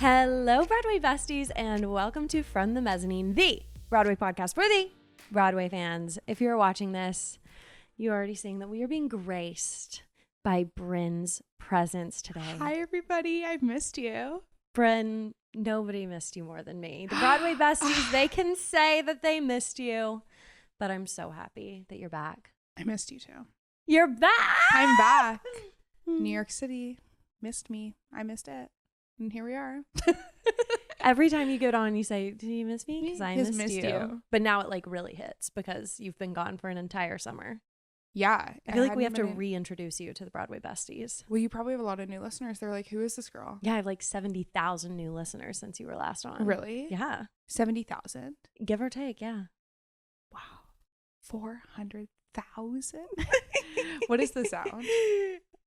Hello, Broadway Besties, and welcome to From the Mezzanine, the Broadway podcast for the Broadway fans. If you're watching this, you're already seeing that we are being graced by Bryn's presence today. Hi, everybody. I've missed you. Bryn, nobody missed you more than me. The Broadway Besties, they can say that they missed you, but I'm so happy that you're back. I missed you too. You're back! I'm back. New York City missed me. I missed it. And here we are. Every time you get on, you say, "Did you miss me?" Because I Just missed you. But now it like really hits because you've been gone for an entire summer. Yeah. I feel like we have to reintroduce you to the Broadway Besties. Well, you probably have a lot of new listeners. They're like, who is this girl? Yeah, I have like 70,000 new listeners since you were last on. Really? Yeah. 70,000? Give or take, yeah. Wow. 400,000? What is the sound?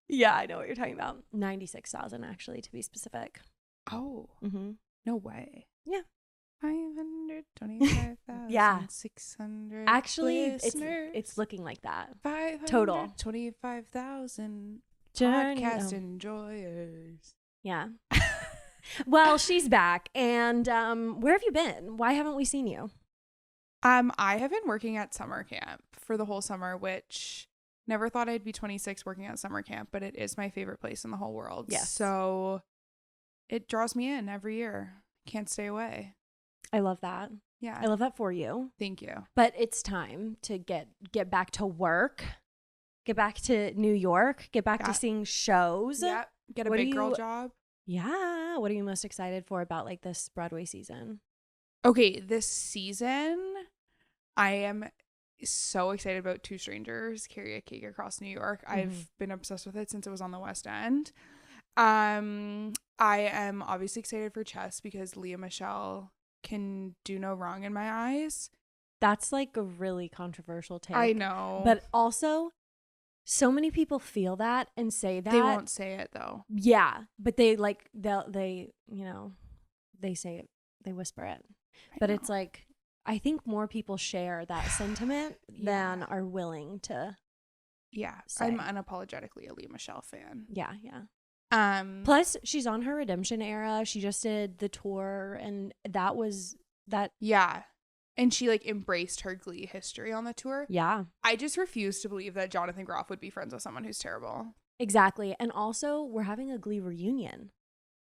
Yeah, I know what you're talking about. 96,000 actually, to be specific. Oh. Mm-hmm. No way. Yeah. 525,600. Yeah. Actually, listeners. it's looking like that. Total. 25,000 podcast enjoyers. Yeah. Well, she's back. And where have you been? Why haven't we seen you? I have been working at summer camp for the whole summer, which never thought I'd be 26 working at summer camp, but it is my favorite place in the whole world. Yes. So it draws me in every year. Can't stay away. I love that. Yeah. I love that for you. Thank you. But it's time to get back to work, get back to New York, get back to seeing shows. Yep. Get a big girl job. Yeah. What are you most excited for about like this Broadway season? Okay, this season, I am so excited about Two Strangers, Carry a Cake Across New York. Mm-hmm. I've been obsessed with it since it was on the West End. I am obviously excited for Chess because Michele can do no wrong in my eyes. That's like a really controversial take. I know. But also, so many people feel that and say that. They won't say it though. Yeah, but they like, they say it, they whisper it. But it's like, I think more people share that sentiment than are willing to. Yeah, say. I'm unapologetically a Michele fan. Yeah. Plus, she's on her redemption era. She just did the tour, and that was that. Yeah, and she like embraced her Glee history on the tour. Yeah, I just refuse to believe that Jonathan Groff would be friends with someone who's terrible. Exactly, and also we're having a Glee reunion.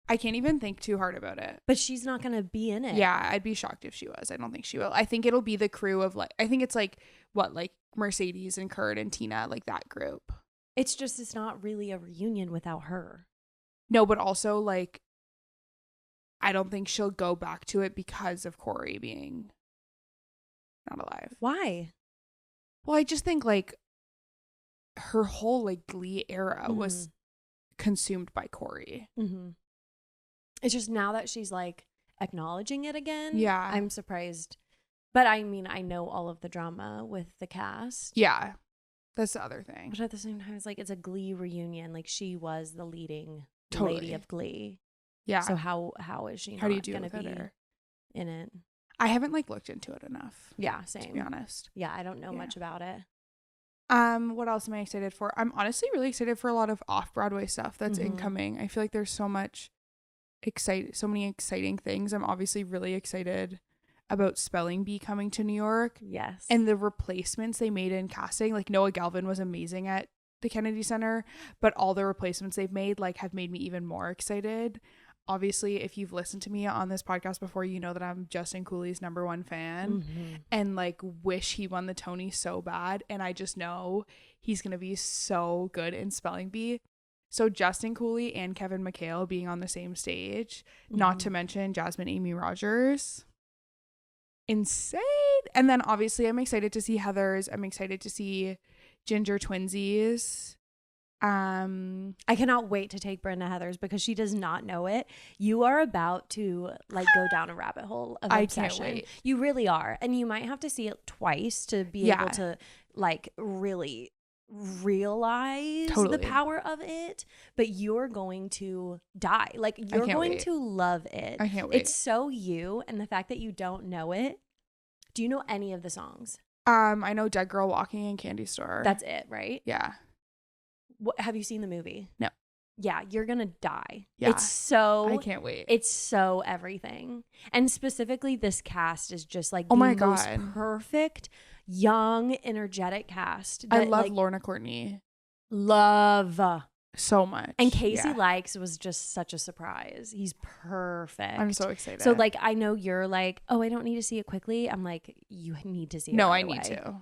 I can't even think too hard about it. But she's not going to be in it. Yeah, I'd be shocked if she was. I don't think she will. I think it'll be the crew of like, I think it's like, what, like Mercedes and Kurt and Tina, like that group. It's not really a reunion without her. No, but also like, I don't think she'll go back to it because of Corey being not alive. Why? Well, I just think like her whole like Glee era was consumed by Corey. Mm-hmm. It's just now that she's like acknowledging it again. Yeah. I'm surprised. But I mean, I know all of the drama with the cast. Yeah. That's the other thing. But at the same time, it's like, it's a Glee reunion. Like, she was the leading lady of Glee. Yeah. So how is she how do you not do going to be it? in it? I haven't like looked into it enough. Yeah, same. To be honest. Yeah, I don't know much about it. What else am I excited for? I'm honestly really excited for a lot of off-Broadway stuff that's incoming. I feel like there's so many exciting things. I'm obviously really excited about Spelling Bee coming to New York. Yes. And the replacements they made in casting, like Noah Galvin was amazing at the Kennedy Center, but all the replacements they've made like have made me even more excited. Obviously, if you've listened to me on this podcast before, you know that I'm Justin Cooley's #1 fan and like wish he won the Tony so bad. And I just know he's going to be so good in Spelling Bee. So Justin Cooley and Kevin McHale being on the same stage, not to mention Jasmine Amy Rogers. Insane. And then obviously I'm excited to see Heathers. I'm excited to see Ginger Twinsies. I cannot wait to take Bryn to Heathers because she does not know it. You are about to like go down a rabbit hole of obsession. I can't wait. You really are. And you might have to see it twice to be able to like really realize the power of it, but you're going to die. Like, you're going to love it. I can't wait. It's so you, and the fact that you don't know it. Do you know any of the songs? I know Dead Girl Walking and Candy Store. That's it, right? Yeah. Have you seen the movie? No. Yeah, you're gonna die. Yeah. It's so I can't wait. It's so everything. And specifically this cast is just like oh the my most God. perfect, young, energetic cast. I that, love like, Lorna Courtney love so much. And Casey Likes was just such a surprise. He's perfect. I'm so excited. So like I know you're like, oh, I don't need to see it quickly. I'm like, you need to see it. No, right I need away. to.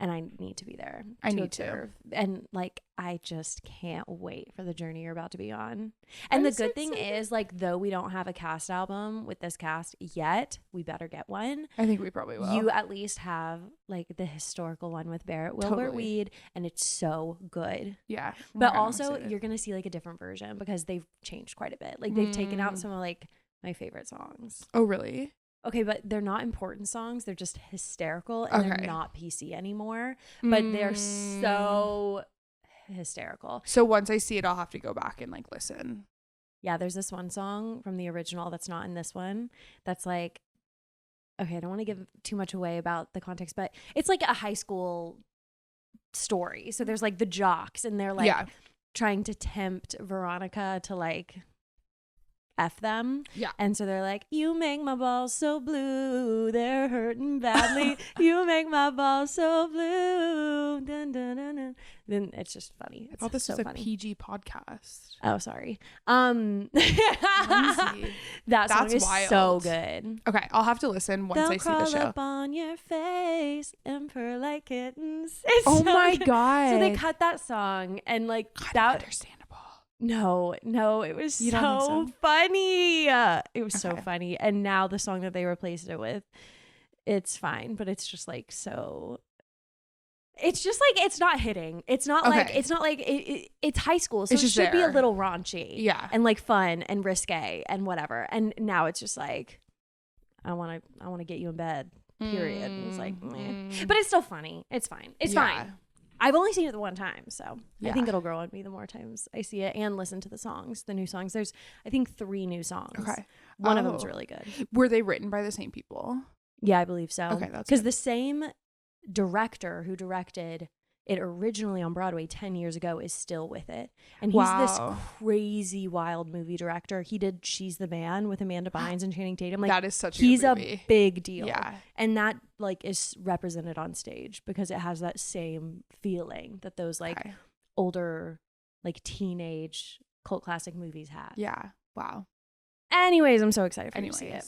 And I need to be there. I need to. And like, I just can't wait for the journey you're about to be on. And the good thing is, like, though we don't have a cast album with this cast yet, we better get one. I think we probably will. You at least have like the historical one with Barrett Wilbert Weed, and it's so good. Yeah. But also, you're going to see like a different version because they've changed quite a bit. Like, they've taken out some of like my favorite songs. Oh, really? Okay, but they're not important songs. They're just hysterical, and they're not PC anymore. But they're so hysterical. So once I see it, I'll have to go back and like listen. Yeah, there's this one song from the original that's not in this one. That's like, okay, I don't want to give too much away about the context, but it's like a high school story. So there's like the jocks, and they're like trying to tempt Veronica to like F them. Yeah. And so they're like, you make my balls so blue, they're hurting badly. You make my balls so blue. Dun, dun, dun, dun. Then it's just funny. I thought this was a PG podcast. Oh, sorry. Lindsay. That song is wild. So good. Okay, I'll have to listen once I see the show. They'll crawl up on your face and purr like kittens. It's so my good. God. So they cut that song and like kind that. Of understandable. No, it was so funny. It was so funny. And now the song that they replaced it with, it's fine, but it's just like so. It's just like it's not hitting. It's not like it's high school, so it should be a little raunchy, and like fun and risque and whatever. And now it's just like, I want to get you in bed. Period. And it's like, meh. But it's still funny. It's fine. It's fine. I've only seen it the one time, so I think it'll grow on me the more times I see it and listen to the songs, the new songs. There's, I think, 3 new songs. Okay. One of them's really good. Were they written by the same people? Yeah, I believe so. Okay, that's because the same director who directed it originally on Broadway 10 years ago is still with it. And he's this crazy wild movie director. He did She's the Man with Amanda Bynes and Channing Tatum. Like, that is such a good movie. He's a big deal. Yeah. And that like is represented on stage because it has that same feeling that those like older like teenage cult classic movies have. Yeah. Wow. Anyways, I'm so excited for you to see it.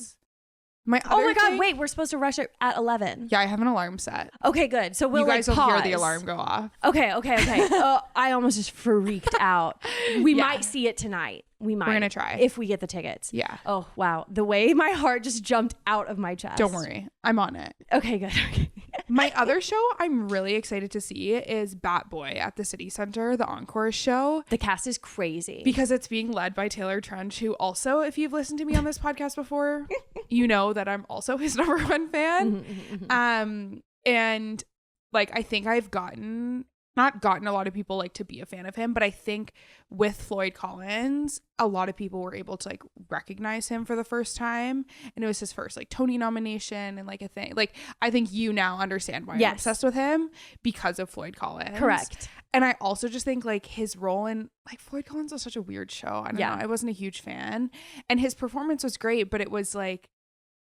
Oh my God, wait, we're supposed to rush it at 11. Yeah, I have an alarm set. Okay, good. So you guys will hear the alarm go off. Okay. I almost just freaked out. We might see it tonight. We might. We're going to try. If we get the tickets. Yeah. Oh, wow. The way my heart just jumped out of my chest. Don't worry. I'm on it. Okay, good. Okay. My other show I'm really excited to see is Bat Boy at the City Center, the encore show. The cast is crazy. Because it's being led by Taylor Trench, who also, if you've listened to me on this podcast before, you know that I'm also his #1 fan. And like, I think I've not gotten a lot of people like to be a fan of him, but I think with Floyd Collins, a lot of people were able to like recognize him for the first time, and it was his first like Tony nomination and like a thing. Like, I think you now understand why I'm obsessed with him because of Floyd Collins. Correct. And I also just think like his role in like Floyd Collins was such a weird show. I don't know. I wasn't a huge fan, and his performance was great, but it was like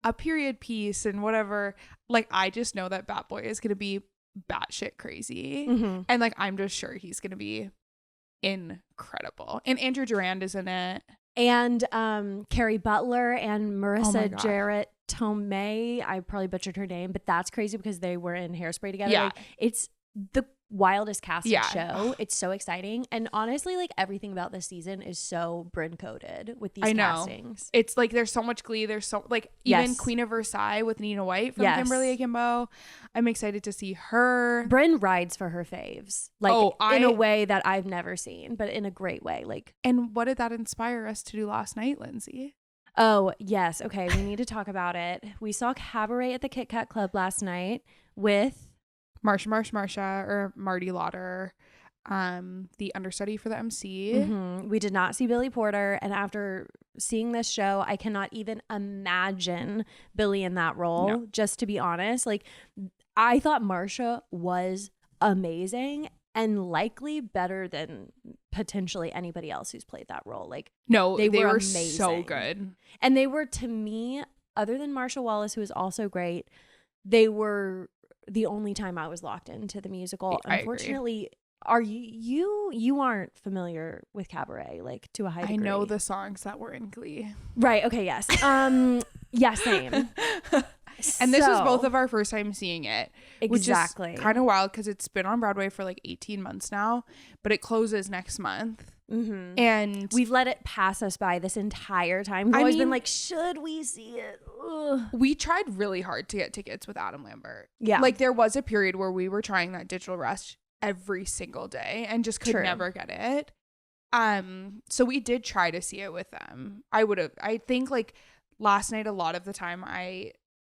a period piece and whatever. Like, I just know that Bat Boy is going to be batshit crazy, and like I'm just sure he's gonna be incredible. And Andrew Durand is in it, and Carrie Butler and Marissa Jarrett Tomei. I probably butchered her name, but that's crazy because they were in Hairspray together. Like, it's the wildest casting show. It's so exciting, and honestly, like everything about this season is so Bryn coded with these castings. It's like there's so much glee. There's so like even Queen of Versailles with Nina White from Kimberly Akimbo. I'm excited to see her. Bryn rides for her faves, like in a way that I've never seen, but in a great way. Like, and what did that inspire us to do last night, Lindsay? Oh yes, okay. We need to talk about it. We saw Cabaret at the Kit Kat Club last night with Marsha or Marty Lauder, the understudy for the MC. We did not see Billy Porter, and after seeing this show, I cannot even imagine Billy in that role. Just to be honest, like I thought Marsha was amazing, and likely better than potentially anybody else who's played that role. Like, no, they were amazing. So good. And they were, to me, other than Marsha Wallace, who was also great, they were the only time I was locked into the musical. Unfortunately, are you aren't familiar with Cabaret, like, to a high degree? I know the songs that were in Glee. Right. Okay. Yes. Yeah. Same. And this was both of our first time seeing it. Exactly. Which is kind of wild because it's been on Broadway for like 18 months now, but it closes next month. Mm-hmm. And we've let it pass us by this entire time. We've always been like, should we see it? Ugh. We tried really hard to get tickets with Adam Lambert. Yeah. Like, there was a period where we were trying that Digital Rush every single day and just could never get it. So we did try to see it with them. I think like last night, a lot of the time I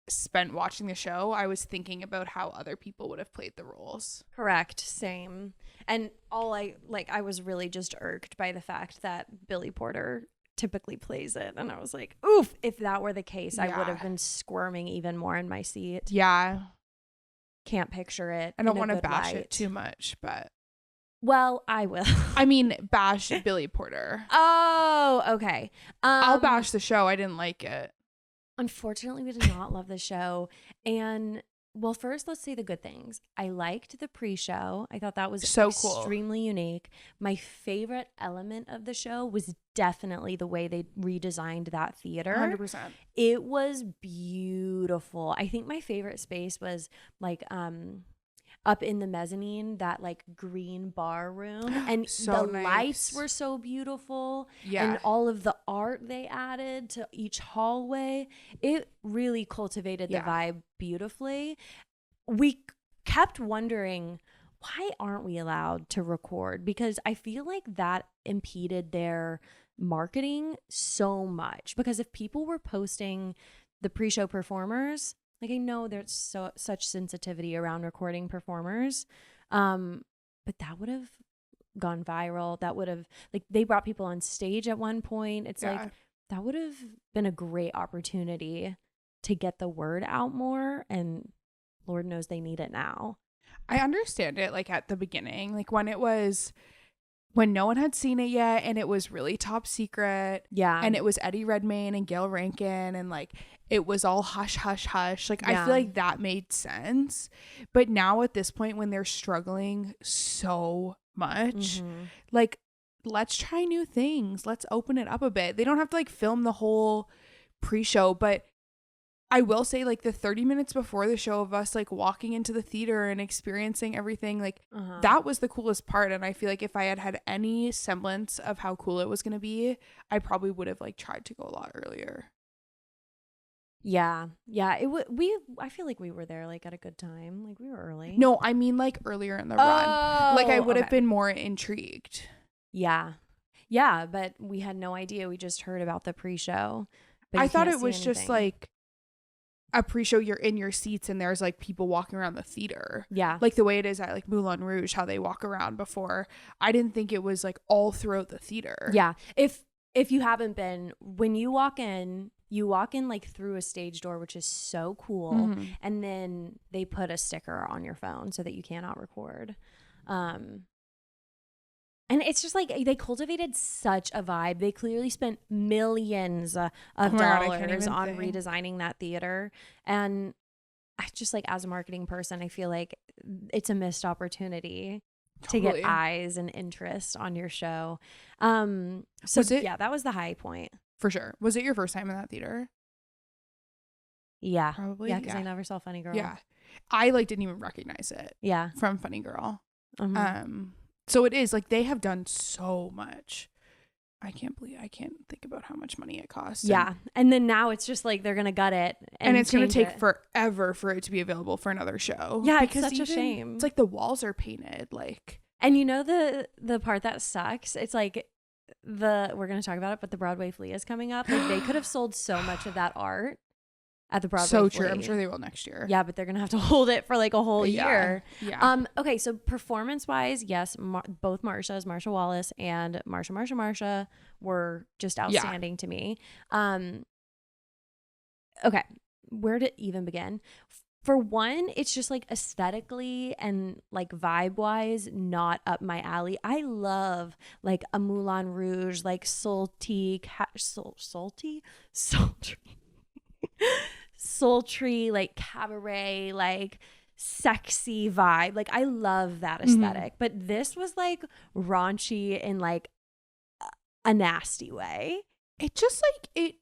spent watching the show, I was thinking about how other people would have played the roles. Correct. Same. And I was really just irked by the fact that Billy Porter typically plays it, and I was like, oof, if that were the case, I would have been squirming even more in my seat. Yeah. Can't picture it. I don't want to bash it too much, but well, I will. I mean, bash Billy Porter. Oh, okay. I'll bash the show. I didn't like it. Unfortunately, we did not love the show. And well, first, let's say the good things. I liked the pre-show. I thought that was so extremely unique. My favorite element of the show was definitely the way they redesigned that theater. 100%. It was beautiful. I think my favorite space was like up in the mezzanine, that like green bar room, and so the nice. lights were so beautiful. Yeah. And all of the art they added to each hallway, it really cultivated the vibe beautifully. We kept wondering, why aren't we allowed to record? Because I feel like that impeded their marketing so much, because if people were posting the pre-show performers, like, I know there's such sensitivity around recording performers, but that would have gone viral. That would have, like, they brought people on stage at one point. It's like, that would have been a great opportunity to get the word out more, and Lord knows they need it now. I understand it, like, at the beginning, like when no one had seen it yet and it was really top secret. Yeah. And it was Eddie Redmayne and Gail Rankin, and like it was all hush, hush, hush. Like, I feel like that made sense. But now at this point, when they're struggling so much, like, let's try new things. Let's open it up a bit. They don't have to like film the whole pre-show, but I will say, like, the 30 minutes before the show of us like walking into the theater and experiencing everything, like that was the coolest part. And I feel like if I had had any semblance of how cool it was going to be, I probably would have like tried to go a lot earlier. Yeah. I feel like we were there like at a good time. Like, we were early. No, I mean like earlier in the run. Like, I would have been more intrigued. Yeah, but we had no idea. We just heard about the pre-show. I thought it was just like a pre-show, you're in your seats and there's like people walking around the theater. Yeah. Like the way it is at like Moulin Rouge, how they walk around before. I didn't think it was like all throughout the theater. Yeah. If you haven't been, when you walk in like through a stage door, which is so cool. And then they put a sticker on your phone so that you cannot record. And it's just like they cultivated such a vibe. They clearly spent millions of dollars on redesigning that theater. And I just, like, as a marketing person, I feel like it's a missed opportunity to get eyes and interest on your show. That was the high point. For sure. Was it your first time in that theater? Yeah. Probably. Yeah, because I never saw Funny Girl. Yeah. I like didn't even recognize it. Yeah. From Funny Girl. So it is like they have done so much. I can't think about how much money it costs. Yeah. And then now it's just like they're going to gut it. And it's going to take forever for it to be available for another show. Yeah, because it's such a shame. It's like the walls are painted. Like, and you know the part that sucks? It's like we're going to talk about it, but the Broadway Flea is coming up. Like, they could have sold so much of that art at the Broadway so Flea. True. I'm sure they will next year. Yeah, but they're gonna have to hold it for like a whole year. Yeah. Okay, so performance wise, yes, both Marsha Wallace and Marsha were just outstanding to me. Okay, where to even begin? for one, it's just like aesthetically and like vibe wise not up my alley. I love like a Moulin Rouge, like sultry like cabaret, like sexy vibe. Like I love that aesthetic. But this was like raunchy in like a nasty way. It just like it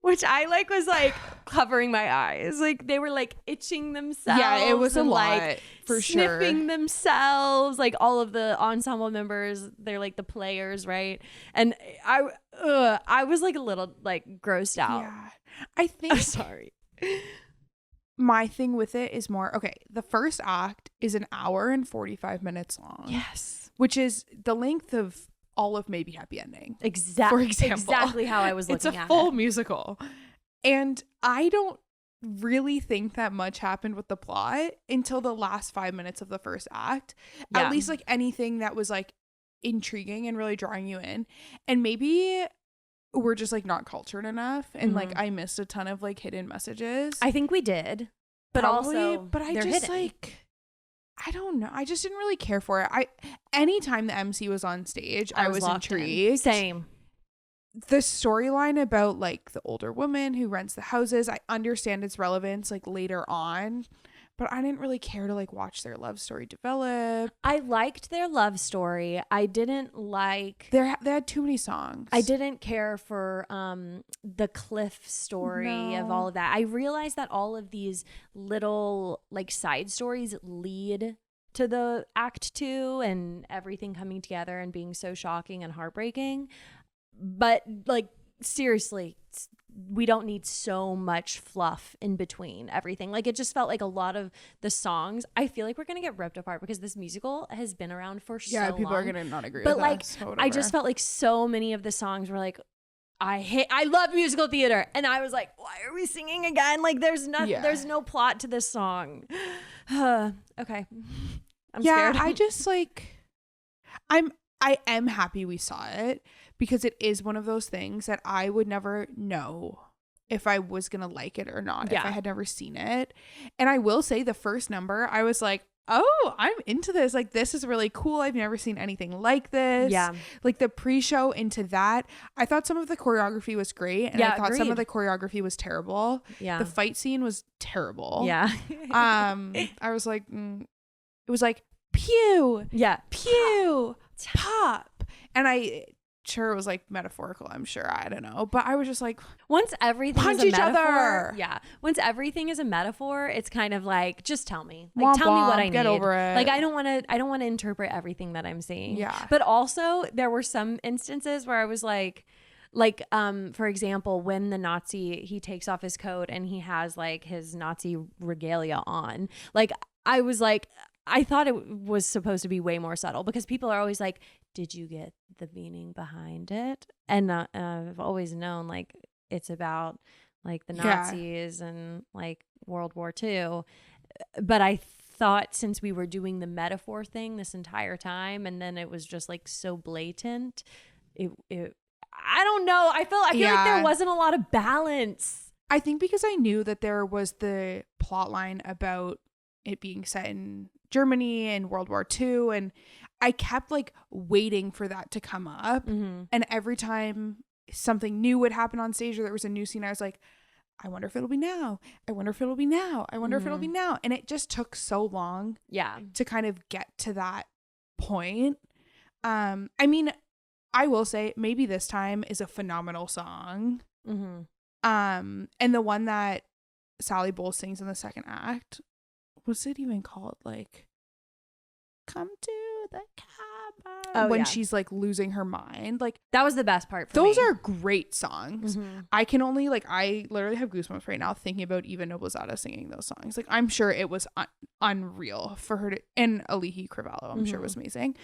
which I like was like covering my eyes. Like they were like itching themselves. Yeah, it was a lot like for sure. Sniffing themselves. Like all of the ensemble members, they're like the players, right? And I was like a little like grossed out. Yeah. I think I'm sorry. My thing with it is more, okay, the first act is an hour and 45 minutes long. Yes. Which is the length of all of Maybe Happy Ending. For example. Exactly how I was looking at it. It's a full musical. And I don't really think that much happened with the plot until the last 5 minutes of the first act. Yeah. At least like anything that was like intriguing and really drawing you in. And maybe we're just like not cultured enough. And like I missed a ton of like hidden messages. I think we did. But probably, also, but I just hidden. Like... I don't know. I just didn't really care for it. Anytime the MC was on stage, I was intrigued. Same. The storyline about like the older woman who rents the houses, I understand its relevance like later on, but I didn't really care to like watch their love story develop. I liked their love story. I didn't like they had too many songs. I didn't care for the cliff story of all of that. I realized that all of these little like side stories lead to the act 2 and everything coming together and being so shocking and heartbreaking. But like seriously, we don't need so much fluff in between everything. Like it just felt like a lot of the songs, I feel like we're gonna get ripped apart because this musical has been around for so long. Yeah, people are gonna not agree but with like us, so I just felt like so many of the songs were like, I love musical theater, and I was like, why are we singing again? Like there's no plot to this song. Okay, I'm scared. I just like I am happy we saw it because it is one of those things that I would never know if I was going to like it or not if I had never seen it. And I will say the first number, I was like, oh, I'm into this. Like, this is really cool. I've never seen anything like this. Yeah. Like the pre-show into that, I thought some of the choreography was great. And I thought some of the choreography was terrible. Yeah. The fight scene was terrible. Yeah. I was like, it was like, pew. Yeah. Pew. Pop. And sure it was like metaphorical, I'm sure, I don't know, but I was just like, once everything punch is a each metaphor, other. yeah, once everything is a metaphor, it's kind of like, just tell me, like womp, tell me what I get need. over it. Like I don't want to interpret everything that I'm seeing. Yeah. But also there were some instances where I was like for example, when the Nazi, he takes off his coat and he has like his Nazi regalia on, like I was like, I thought it was supposed to be way more subtle because people are always like, did you get the meaning behind it? And I've always known like it's about like the Nazis and like World War II. But I thought since we were doing the metaphor thing this entire time and then it was just like so blatant, it I don't know. I feel like there wasn't a lot of balance. I think because I knew that there was the plot line about it being set in Germany and World War II, and I kept like waiting for that to come up. Mm-hmm. And every time something new would happen on stage or there was a new scene, I was like, I wonder if it'll be now. I wonder if it'll be now. I wonder if it'll be now. And it just took so long to kind of get to that point. I mean, I will say maybe This Time is a phenomenal song. Mm-hmm. And the one that Sally Bowles sings in the second act, what's it even called? Like, come to the Cabaret. When she's like losing her mind. Like, that was the best part for those me. are great songs. Mm-hmm. I can only like, I literally have goosebumps right now thinking about Eva Noblezada singing those songs. Like, I'm sure it was unreal for her to, and Alihi Cravalho, I'm sure it was amazing,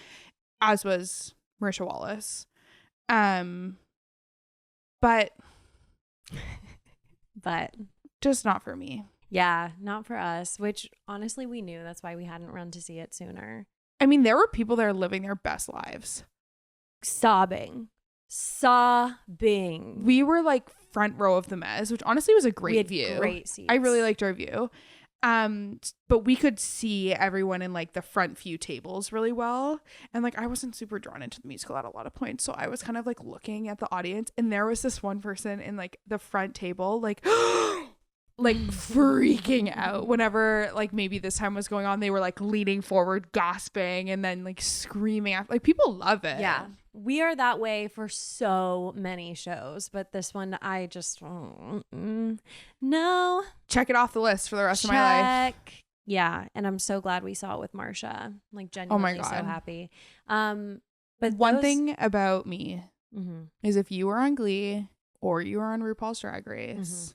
as was Marisha Wallace. But just not for me. Yeah, not for us, which honestly we knew. That's why we hadn't run to see it sooner. I mean, there were people that are living their best lives. Sobbing. We were like front row of the mezz, which honestly was a great view. Great seats. I really liked our view. But we could see everyone in like the front few tables really well. And like I wasn't super drawn into the musical at a lot of points. So I was kind of like looking at the audience, and there was this one person in like the front table, like like freaking out whenever like maybe this time was going on. They were like leaning forward, gasping, and then like screaming after. Like people love it. Yeah. We are that way for so many shows, but this one I just no. Check it off the list for the rest of my life. Yeah, and I'm so glad we saw it with Marsha. Like genuinely so happy. But one thing about me is if you were on Glee or you were on RuPaul's Drag Race,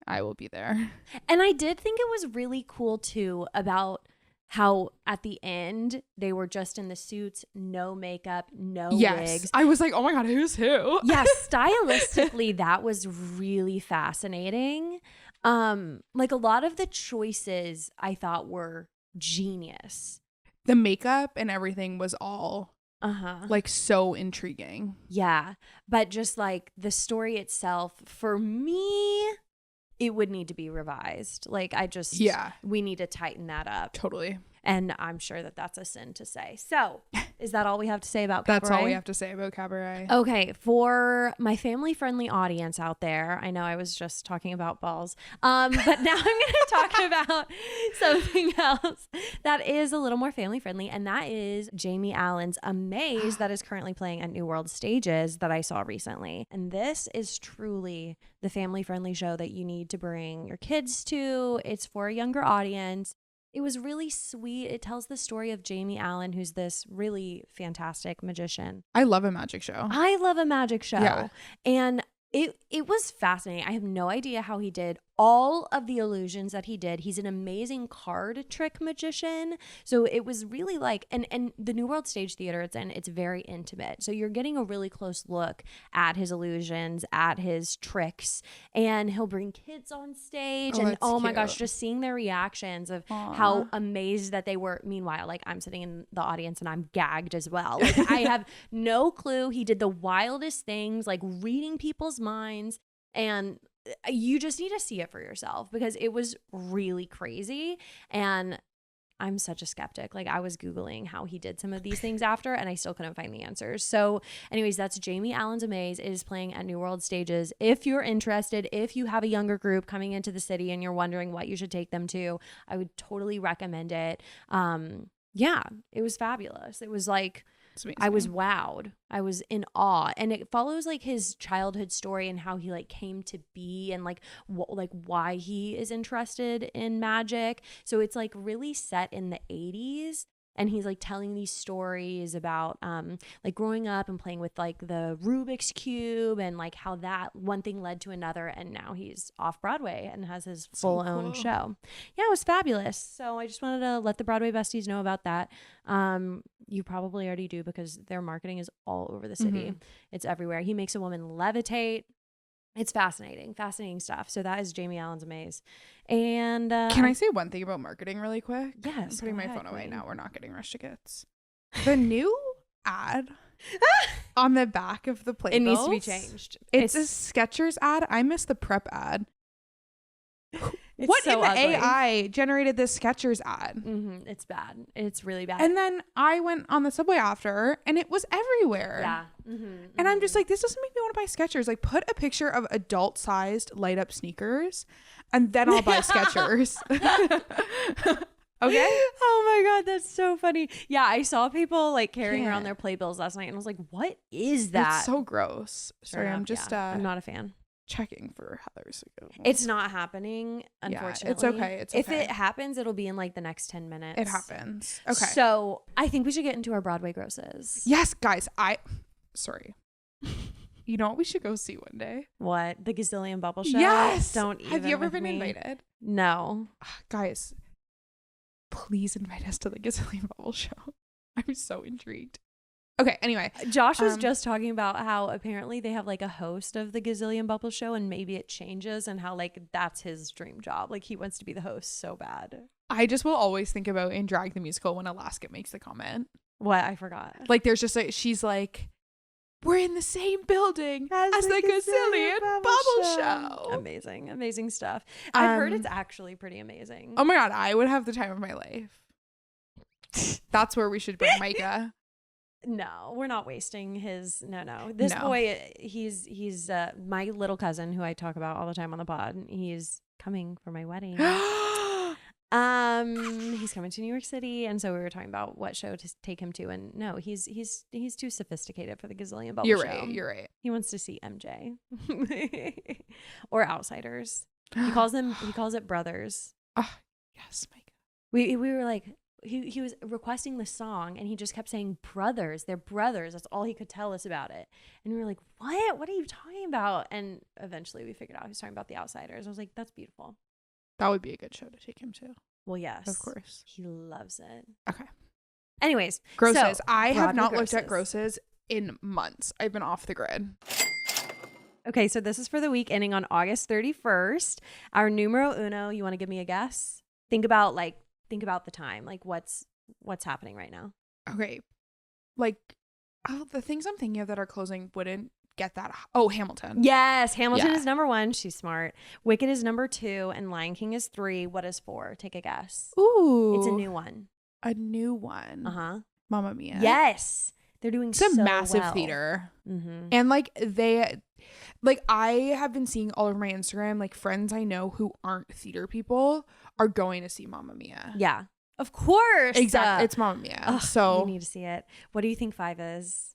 I will be there. And I did think it was really cool too about how at the end they were just in the suits, no makeup, no wigs. I was like, oh my God, who's who? Yeah, stylistically that was really fascinating. Like a lot of the choices I thought were genius. The makeup and everything was all like so intriguing. Yeah, but just like the story itself, for me, it would need to be revised. Like we need to tighten that up. Totally. And I'm sure that that's a sin to say. So is that all we have to say about Cabaret? That's all we have have to say about Cabaret. Okay. For my family friendly audience out there, I know I was just talking about balls. But now I'm going to talk about something else that is a little more family friendly. And that is Jamie Allen's Amaze that is currently playing at New World Stages that I saw recently. And this is truly the family friendly show that you need to bring your kids to. It's for a younger audience. It was really sweet. It tells the story of Jamie Allen, who's this really fantastic magician. I love a magic show. I love a magic show. Yeah. And it was fascinating. I have no idea how he did all of the illusions that he did. He's an amazing card trick magician. So it was really like, and the New World Stage Theater it's very intimate. So you're getting a really close look at his illusions, at his tricks, and he'll bring kids on stage. And oh my gosh, just seeing their reactions of how amazed that they were. Meanwhile, like I'm sitting in the audience and I'm gagged as well. Like I have no clue. He did the wildest things, like reading people's minds, and you just need to see it for yourself because it was really crazy. And I'm such a skeptic. Like I was Googling how he did some of these things after, and I still couldn't find the answers. So anyways, that's Jamie Allen's Amaze. It is playing at New World Stages. If you're interested, if you have a younger group coming into the city and you're wondering what you should take them to, I would totally recommend it. Yeah, it was fabulous. It was like, I was wowed. I was in awe. And it follows like his childhood story and how he like came to be and like why he is interested in magic. So it's like really set in the 80s. And he's like telling these stories about like growing up and playing with like the Rubik's Cube and like how that one thing led to another. And now he's off-Broadway and has his full own show. Yeah, it was fabulous. So I just wanted to let the Broadway Besties know about that. You probably already do because their marketing is all over the city. It's everywhere. He makes a woman levitate. It's fascinating stuff. So that is Jamie Allen's Amaze. And can I say one thing about marketing really quick? Yes. I'm putting my phone away now. We're not getting rush tickets. The new ad on the back of the playbills. It needs to be changed. It's a Skechers ad. I missed the prep ad. What so in the ugly. AI generated this Skechers ad? It's bad. It's really bad. And then I went on the subway after and it was everywhere. Yeah. And I'm just like, this doesn't make me want to buy Skechers. Like put a picture of adult sized light up sneakers and then I'll buy Skechers. Okay. Oh my God, that's so funny. Yeah, I saw people like carrying around their playbills last night and I was like, what is that? It's so gross. Sorry, I'm just I'm not a fan. Checking for Heather's. It's not happening, unfortunately. It's okay. It's okay. If it happens, it'll be in like the next 10 minutes. It happens. Okay. So I think we should get into our Broadway grosses. Yes, guys. Sorry. You know what we should go see one day? What? The Gazillion Bubble Show? Yes. Don't even. Have you ever been invited? No. Guys, please invite us to the Gazillion Bubble Show. I'm so intrigued. Okay, anyway. Josh was just talking about how apparently they have like a host of the Gazillion Bubble Show and maybe it changes and how like that's his dream job. Like he wants to be the host so bad. I just will always think about in Drag the Musical when Alaska makes the comment. What? I forgot. Like there's just like, she's like, we're in the same building as the Gazillion Bubble Show. Amazing stuff. I've heard it's actually pretty amazing. Oh my God, I would have the time of my life. That's where we should bring Micah. No, we're not wasting his. No. This boy, he's my little cousin who I talk about all the time on the pod. He's coming for my wedding. He's coming to New York City, and so we were talking about what show to take him to, and no, he's too sophisticated for the Gazillion Bubble Show. You're right. He wants to see MJ or Outsiders. He calls it Brothers. Oh, yes, Micah. We were like. He was requesting the song and he just kept saying brothers. They're brothers. That's all he could tell us about it. And we were like, what? What are you talking about? And eventually we figured out he was talking about the Outsiders. I was like, that's beautiful. That would be a good show to take him to. Well, yes. Of course. He loves it. Okay. Anyways. Grosses. So, I have not looked at grosses in months. I've been off the grid. Okay, so this is for the week ending on August 31st. Our numero uno, you want to give me a guess? Think about the time, like what's happening right now. Okay, like the things I'm thinking of that are closing wouldn't get that. Oh, Hamilton. Yes, Hamilton is number 1. She's smart. Wicked is number 2, and Lion King is 3. What is 4? Take a guess. Ooh, it's a new one. Mamma Mia. Yes, they're doing it's so a massive well. theater, and I have been seeing all over my Instagram, like friends I know who aren't theater people are going to see Mamma Mia. Yeah, of course. Exactly. It's Mamma Mia. So you need to see it. What do you think 5 is?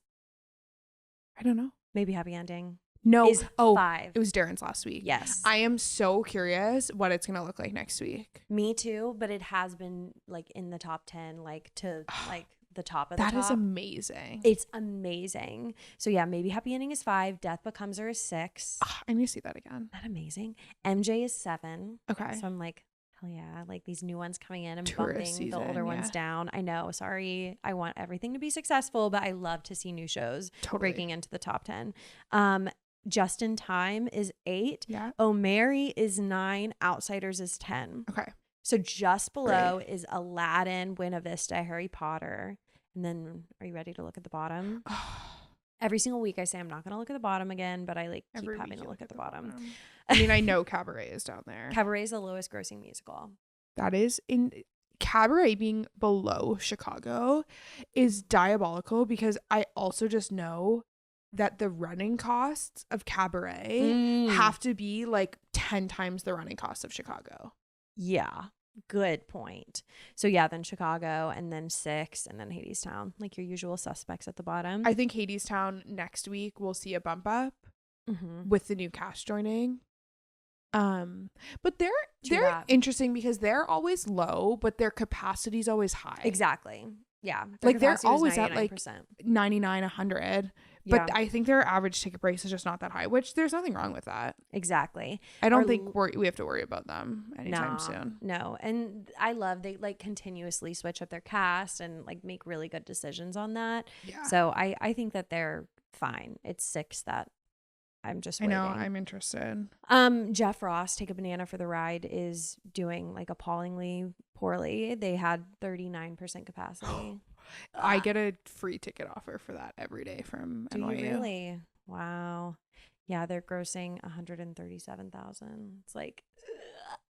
I don't know. Maybe Happy Ending. No. Is 5. It was Darren's last week. Yes. I am so curious what it's going to look like next week. Me too, but it has been like in the top 10, like to like the top of the top. That is amazing. It's amazing. So yeah, maybe Happy Ending is 5. Death Becomes Her is 6. I need to see that again. That amazing. MJ is 7. Okay. So I'm like, hell yeah, like these new ones coming in and Tourist bumping season, the older ones down. I know. Sorry. I want everything to be successful, but I love to see new shows breaking into the top 10. Just in Time is 8. Yeah. Oh Mary is 9. Outsiders is 10. Okay. So just below is Aladdin, Buena Vista, Harry Potter. And then are you ready to look at the bottom? Every single week I say I'm not going to look at the bottom again, but I keep having to look at the bottom. I mean, I know Cabaret is down there. Cabaret is the lowest grossing musical. That is in Cabaret being below Chicago is diabolical because I also just know that the running costs of Cabaret have to be like 10 times the running costs of Chicago. Yeah. Good point. So yeah, then Chicago and then 6 and then Hadestown, like your usual suspects at the bottom. I think Hadestown next week we'll see a bump up with the new cast joining. But they're interesting because they're always low, but their capacity is always high. Exactly. Yeah. Like they're always at like 99, 100. But I think their average ticket price is just not that high, which there's nothing wrong with that. Exactly. I don't think we have to worry about them anytime soon. No. And I love they like continuously switch up their cast and like make really good decisions on that. Yeah. So I think that they're fine. It's 6 that I'm just waiting. I know. I'm interested. Jeff Ross, Take a Banana for the Ride, is doing like appallingly poorly. They had 39% capacity. I get a free ticket offer for that every day from NYU. Do you really? Wow. Yeah, they're grossing 137,000. It's like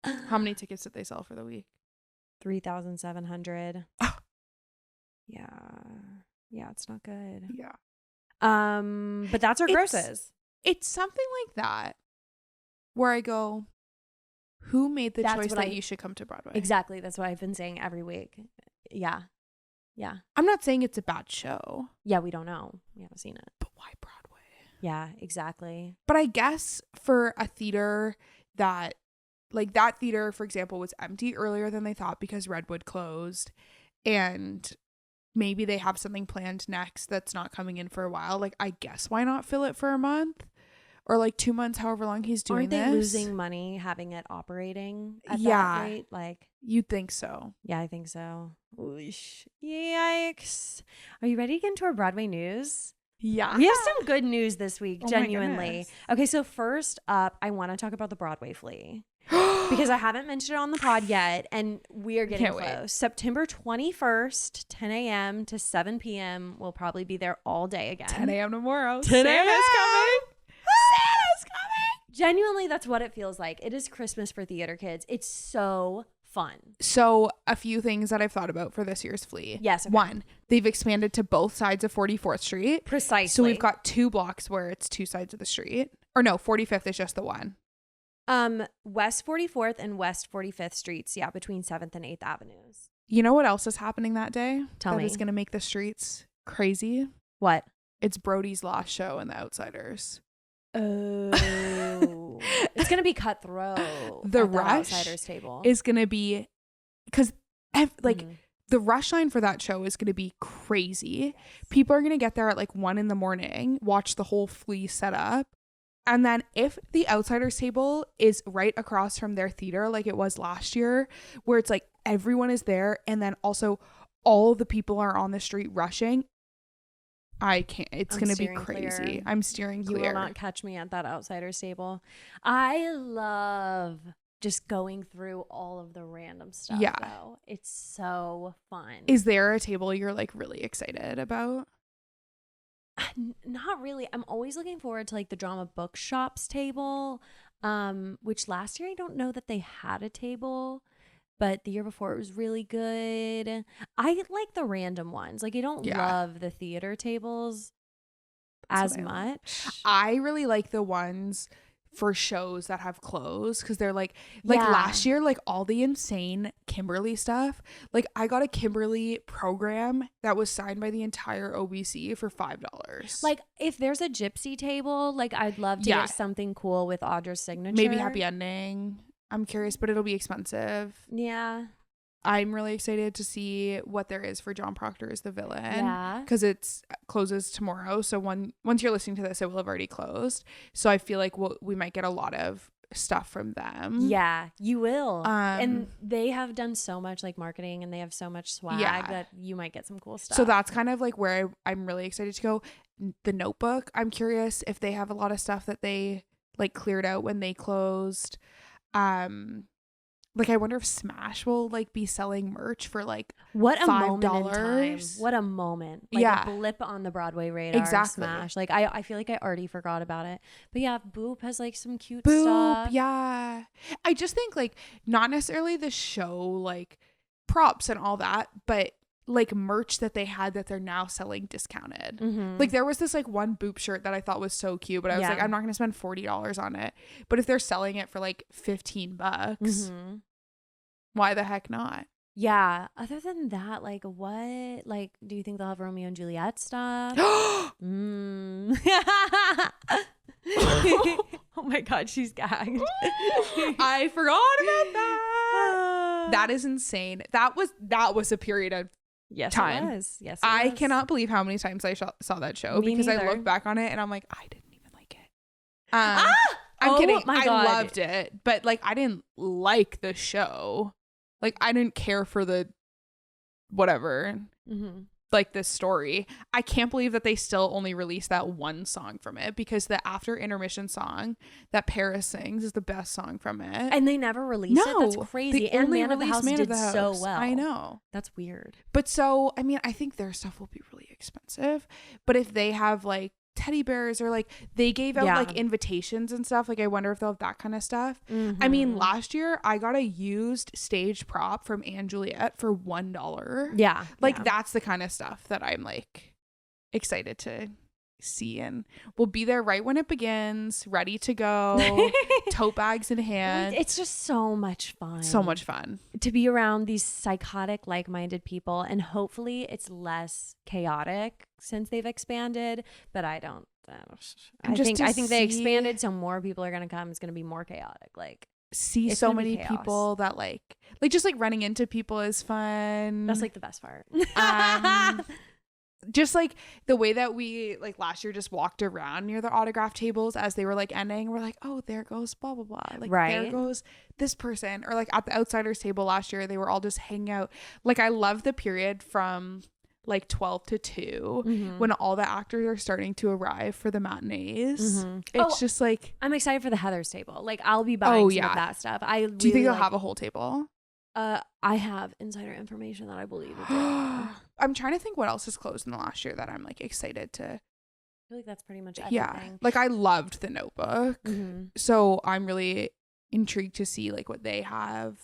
how many tickets did they sell for the week? 3,700. Yeah. Yeah, it's not good. Yeah. But that's our grosses. It's something like that where I go, who made the choice that you should come to Broadway? Exactly. That's what I've been saying every week. Yeah. Yeah. I'm not saying it's a bad show. Yeah, we don't know. We haven't seen it. But why Broadway? Yeah, exactly. But I guess for a theater that, like that theater, for example, was empty earlier than they thought because Redwood closed. And maybe they have something planned next that's not coming in for a while. Like, I guess why not fill it for a month? Or like 2 months, however long he's doing this. Aren't they losing money having it operating at that rate? Like, you'd think so. Yeah, I think so. Oosh. Yikes. Are you ready to get into our Broadway news? Yeah. We have some good news this week, genuinely. Okay, so first up, I want to talk about the Broadway Flea. because I haven't mentioned it on the pod yet, and we are getting close. Wait. September 21st, 10 a.m. to 7 p.m. We'll probably be there all day again. 10 a.m. tomorrow. 10 Santa's coming. Santa's coming. Genuinely, that's what it feels like. It is Christmas for theater kids. It's so fun. So a few things that I've thought about for this year's Flea. Yes. Okay. One, they've expanded to both sides of 44th Street. Precisely. So we've got 2 blocks where it's 2 sides of the street. Or no, 45th is just the one. West 44th and West 45th Streets. Yeah, between 7th and 8th Avenues. You know what else is happening that day? Tell me. That is going to make the streets crazy. What? It's Brody's last show in The Outsiders. Oh. It's going to be cutthroat. The at rush Outsiders table is going to be, because the rush line for that show is going to be crazy. People are going to get there at like 1 a.m, watch the whole Flea setup. And then if the Outsiders table is right across from their theater, like it was last year, where it's like everyone is there and then also all the people are on the street rushing, I can't. It's going to be crazy. Clear. I'm steering clear. You will not catch me at that Outsiders table. I love just going through all of the random stuff. Yeah. Though. It's so fun. Is there a table you're like really excited about? Not really. I'm always looking forward to like the drama bookshops table, which last year I don't know that they had a table, but the year before it was really good. I like the random ones. Like I don't love the theater tables as much. I really like the ones for shows that have closed, because they're like last year, like all the insane Kimberly stuff. Like I got a Kimberly program that was signed by the entire OBC for $5. Like if there's a gypsy table, like I'd love to get something cool with Audra's signature. Maybe happy ending. I'm curious, but it'll be expensive. Yeah. I'm really excited to see what there is for John Proctor as the villain. Yeah. Because it closes tomorrow. So once you're listening to this, it will have already closed. So I feel like we might get a lot of stuff from them. Yeah, you will. And they have done so much like marketing, and they have so much swag that you might get some cool stuff. So that's kind of like where I'm really excited to go. The Notebook, I'm curious if they have a lot of stuff that they like cleared out when they closed. Like I wonder if Smash will like be selling merch for like what a $5. moment in time. What a moment. Like a blip on the Broadway radar. Exactly. Smash. Like I feel like I already forgot about it. But yeah, Boop has like some cute stuff. Yeah. I just think like not necessarily the show like props and all that, but like merch that they had that they're now selling discounted. Mm-hmm. Like there was this like one Boop shirt that I thought was so cute, but I was like, I'm not going to spend $40 on it. But if they're selling it for like $15, why the heck not? Yeah. Other than that, like what? Like, do you think they'll have Romeo and Juliet stuff? Oh my God, she's gagged. I forgot about that. That is insane. That was a period of time. It was. Yes, I cannot believe how many times I saw that show. Me because neither. I look back on it and I'm like, I didn't even like it. I'm kidding. My God. I loved it, but like I didn't like the show. Like I didn't care for the whatever. Mm-hmm. Like this story. I can't believe that they still only released that one song from it, because the after intermission song that Paris sings is the best song from it. And they never released it. That's crazy. And Man of the House did so well. I know. That's weird. But so, I mean, I think their stuff will be really expensive. But if they have like teddy bears or like they gave out like invitations and stuff, like I wonder if they'll have that kind of stuff. I mean, last year I got a used stage prop from Anne Juliet for $1. Like that's the kind of stuff that I'm like excited to see, and we'll be there right when it begins, ready to go, tote bags in hand. It's just so much fun to be around these psychotic like-minded people, and hopefully it's less chaotic since they've expanded, but I think they expanded, so more people are gonna come. It's gonna be more chaotic. Like see so many people that like just like running into people is fun. That's like the best part. Just like the way that we like last year just walked around near the autograph tables as they were like ending, we're like, oh, there goes blah blah blah, like there goes this person. Or like at the Outsiders table last year, they were all just hanging out. Like I love the period from like 12 to 2 when all the actors are starting to arrive for the matinees. It's just like, I'm excited for the Heather's table. Like I'll be buying some of that stuff. Do you think they'll have a whole table? I have insider information that I believe it did. I'm trying to think what else is closed in the last year that I'm like excited to. I feel like that's pretty much everything. Yeah, like I loved The Notebook, so I'm really intrigued to see like what they have.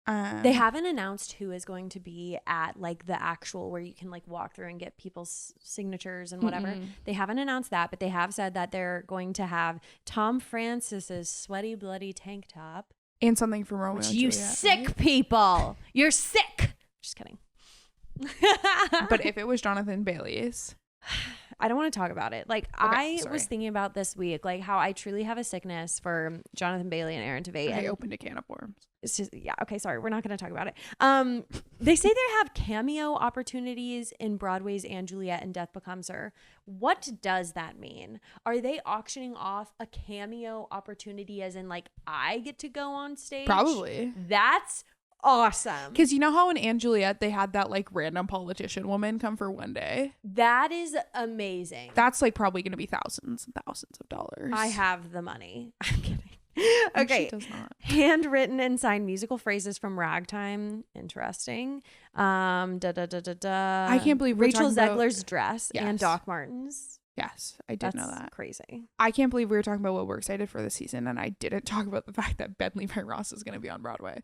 They haven't announced who is going to be at like the actual where you can like walk through and get people's signatures and whatever. They haven't announced that, but they have said that they're going to have Tom Francis's Sweaty Bloody Tank Top and something from Romeo and Juliet. You sick people, you're sick. Just kidding. But if it was Jonathan Bailey's, I don't want to talk about it. Like I was thinking about this week, like how I truly have a sickness for Jonathan Bailey and Aaron Tveit. I opened a can of worms. It's just, yeah. Okay. Sorry. We're not going to talk about it. They say they have cameo opportunities in Broadway's & Juliet and Death Becomes Her. What does that mean? Are they auctioning off a cameo opportunity as in like, I get to go on stage? Probably. That's awesome. Because you know how in & Juliet they had that like random politician woman come for one day? That is amazing. That's like probably going to be thousands and thousands of dollars. I have the money. I'm kidding. Okay. She does not. Handwritten and signed musical phrases from Ragtime. Interesting. I can't believe we're Rachel talking about Zegler's dress and Doc Martens. Yes, I did know that. Crazy. I can't believe we were talking about what we're excited for this season, and I didn't talk about the fact that Ben Levi Ross is going to be on Broadway.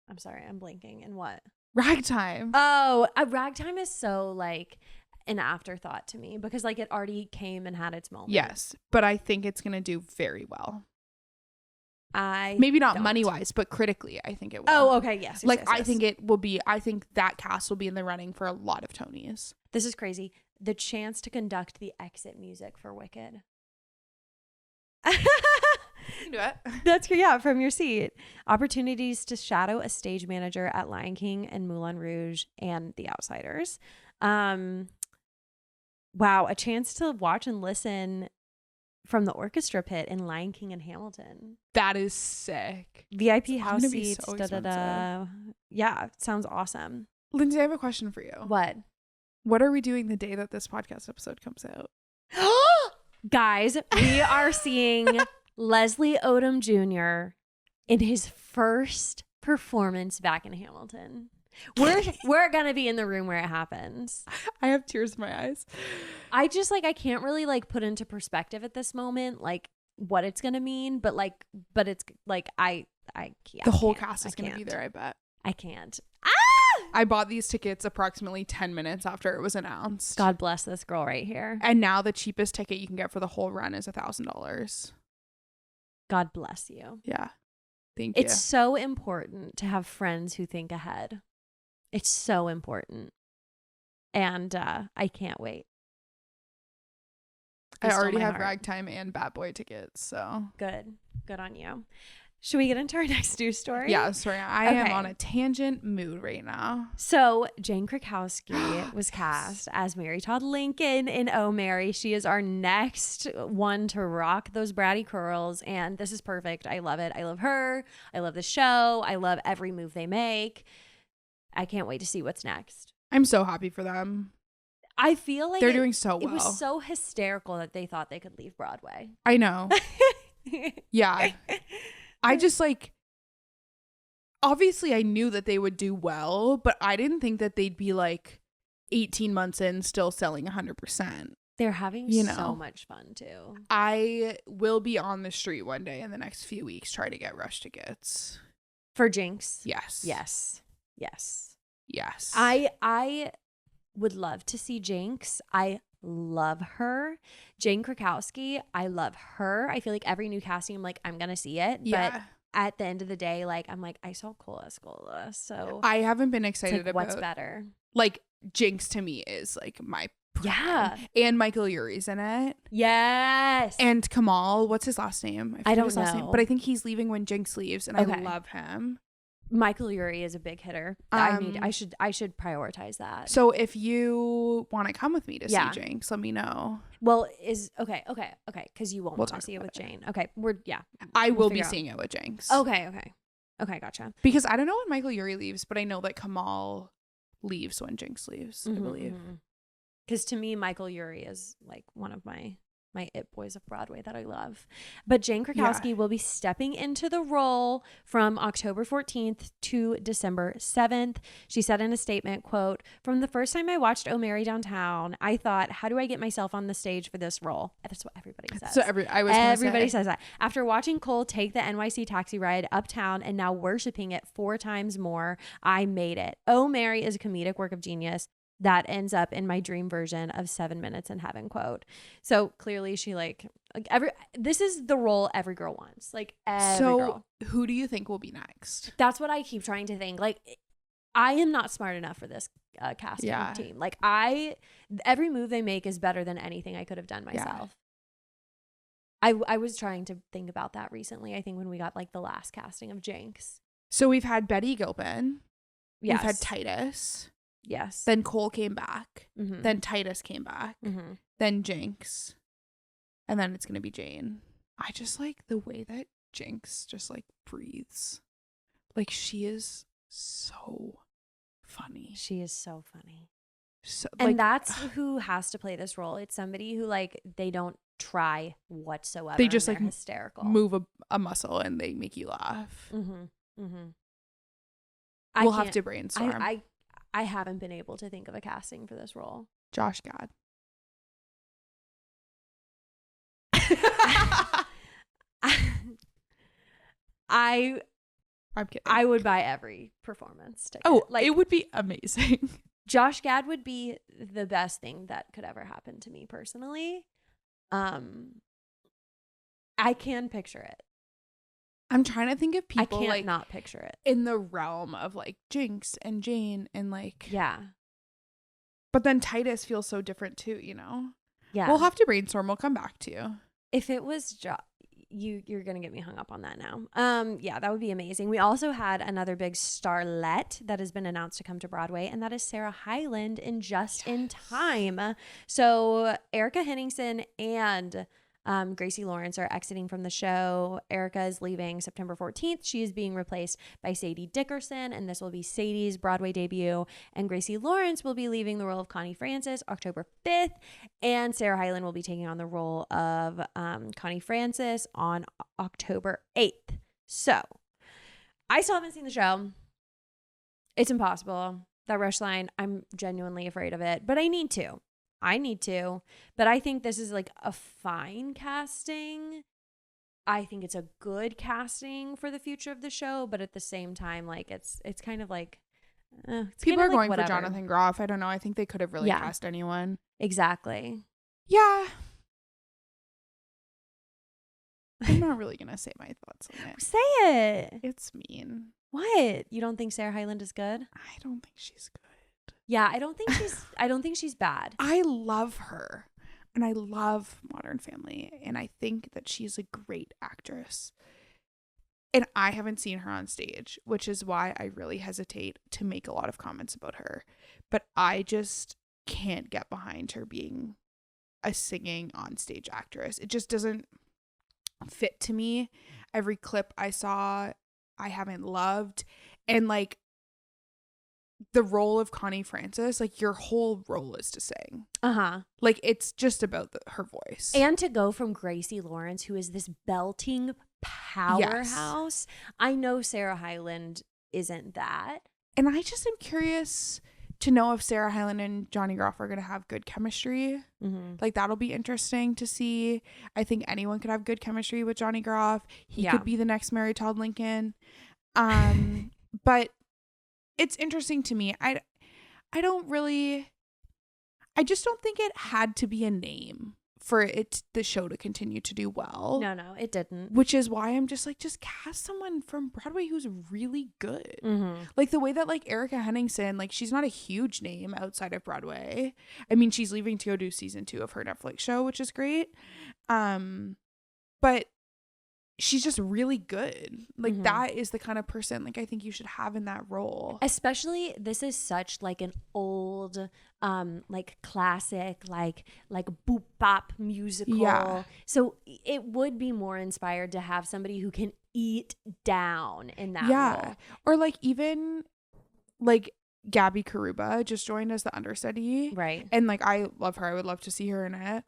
I'm sorry, I'm blanking. And what? Ragtime. Oh, Ragtime is so like an afterthought to me because like it already came and had its moment. Yes, but I think it's going to do very well. Maybe not money wise, but critically, I think it will. Oh, okay, yes. Like I think it will be. I think that cast will be in the running for a lot of Tonys. This is crazy. The chance to conduct the exit music for Wicked. You can do it. That's good. Yeah, from your seat. Opportunities to shadow a stage manager at Lion King and Moulin Rouge and The Outsiders. Wow, a chance to watch and listen from the orchestra pit in Lion King and Hamilton. That is sick. VIP house seats. So yeah, sounds awesome. Lindsay, I have a question for you. What are we doing the day that this podcast episode comes out? Guys, we are seeing Leslie Odom Jr. in his first performance back in Hamilton. We're gonna be in the room where it happens. I have tears in my eyes. I just like I can't really like put into perspective at this moment like what it's gonna mean, but it's like I can't. The whole cast is gonna be there. I bet. I can't. I bought these tickets approximately 10 minutes after it was announced. God bless this girl right here. And now the cheapest ticket you can get for the whole run is $1,000. God bless you. Yeah. Thank you. It's so important to have friends who think ahead. It's so important. And I can't wait. I already have Ragtime and Bad Boy tickets, so. Good on you. Should we get into our next news story? Yeah, sorry. I am on a tangent mood right now. So Jane Krakowski was cast as Mary Todd Lincoln in Oh Mary. She is our next one to rock those bratty curls. And this is perfect. I love it. I love her. I love the show. I love every move they make. I can't wait to see what's next. I'm so happy for them. I feel like they're doing so well. It was so hysterical that they thought they could leave Broadway. I know. Yeah. I just like, obviously I knew that they would do well, but I didn't think that they'd be like 18 months in still selling 100%. They're having so much fun too. I will be on the street one day in the next few weeks trying to get rush tickets. For Jinx? Yes. Yes. Yes. Yes. I would love to see Jinx. I love her. Jane Krakowski, I love her. I feel like every new casting, I'm like, I'm gonna see it. Yeah. But at the end of the day, like, I'm like, I saw Cola, so I haven't been excited about what's better. Like, Jinx to me is like my prime. Yeah. And Michael Urie's in it. Yes. And Kamal, what's his last name? I don't know. Last name, but I think he's leaving when Jinx leaves, and I love him. Michael Urie is a big hitter. I should prioritize that. So if you want to come with me to see Jinx, let me know. Well, okay, because you won't want to see it with Jane. Okay, I will be seeing it with Jinx. Okay, gotcha. Because I don't know when Michael Urie leaves, but I know that Kamal leaves when Jinx leaves, I believe. Because to me, Michael Urie is like one of my it boys of Broadway that I love. But Jane Krakowski will be stepping into the role from October 14th to December 7th. She said in a statement, quote, "From the first time I watched Oh Mary Downtown, I thought, how do I get myself on the stage for this role?" That's what everybody says. So everybody says that. After watching Cole take the NYC taxi ride uptown and now worshiping it 4 times more, I made it. Oh Mary is a comedic work of genius that ends up in my dream version of 7 Minutes in Heaven, quote. So clearly she this is the role every girl wants. Like every girl. Who do you think will be next? That's what I keep trying to think. Like I am not smart enough for this casting team. Like every move they make is better than anything I could have done myself. I was trying to think about that recently. I think when we got like the last casting of Jinx. So we've had Betty Gilpin. Yes. We've had Titus. Yes. Then Cole came back. Then Titus came back. Then Jinx. And then it's going to be Jane. I just like the way that Jinx just like breathes. Like she is so funny. She is so funny. So, and that's who has to play this role. It's somebody who like they don't try whatsoever. They just like hysterical. Move a muscle and they make you laugh. We'll have to brainstorm. I haven't been able to think of a casting for this role. Josh Gad. I'm kidding. I would buy every performance ticket. Oh, like, it would be amazing. Josh Gad would be the best thing that could ever happen to me personally. I can picture it. I'm trying to think of people I can't like not picture it in the realm of like Jinx and Jane and like But then Titus feels so different too, you know. Yeah, we'll have to brainstorm. We'll come back to you. If it was you're gonna get me hung up on that now. Yeah, that would be amazing. We also had another big starlet that has been announced to come to Broadway, and that is Sarah Hyland in Just in Time. So Erica Henningsen and Gracie Lawrence are exiting from the show. Erica is leaving September 14th. She is being replaced by Sadie Dickerson, and this will be Sadie's Broadway debut. And Gracie Lawrence will be leaving the role of Connie Francis October 5th. And Sarah Hyland will be taking on the role of Connie Francis on October 8th. So I still haven't seen the show. It's impossible. That rush line, I'm genuinely afraid of it, but I need to. But I think this is like a fine casting. I think it's a good casting for the future of the show, but at the same time, like it's kind of like people are going for Jonathan Groff. I don't know. I think they could have really cast anyone. Exactly. Yeah. I'm not really gonna say my thoughts on it. Say it. It's mean. What? You don't think Sarah Hyland is good? I don't think she's good. Yeah, I don't think she's bad. I love her and I love Modern Family and I think that she's a great actress. And I haven't seen her on stage, which is why I really hesitate to make a lot of comments about her. But I just can't get behind her being a singing on stage actress. It just doesn't fit to me. Every clip I saw, I haven't loved. And like the role of Connie Francis, like your whole role is to sing. Like it's just about her voice. And to go from Gracie Lawrence, who is this belting powerhouse. Yes. I know Sarah Hyland isn't that. And I just am curious to know if Sarah Hyland and Johnny Groff are going to have good chemistry. Like that'll be interesting to see. I think anyone could have good chemistry with Johnny Groff. He could be the next Mary Todd Lincoln. But it's interesting to me. I just don't think it had to be a name for the show to continue to do well. No, it didn't. Which is why I'm just like, just cast someone from Broadway who's really good. Like the way that like Erica Henningsen, like she's not a huge name outside of Broadway. I mean, she's leaving to go do season 2 of her Netflix show, which is great. But she's just really good. Like that is the kind of person like I think you should have in that role. Especially this is such like an old like classic like boop bop musical. Yeah. So it would be more inspired to have somebody who can eat down in that role. Or like even like Gabby Karuba just joined as the understudy. Right. And like, I love her. I would love to see her in it.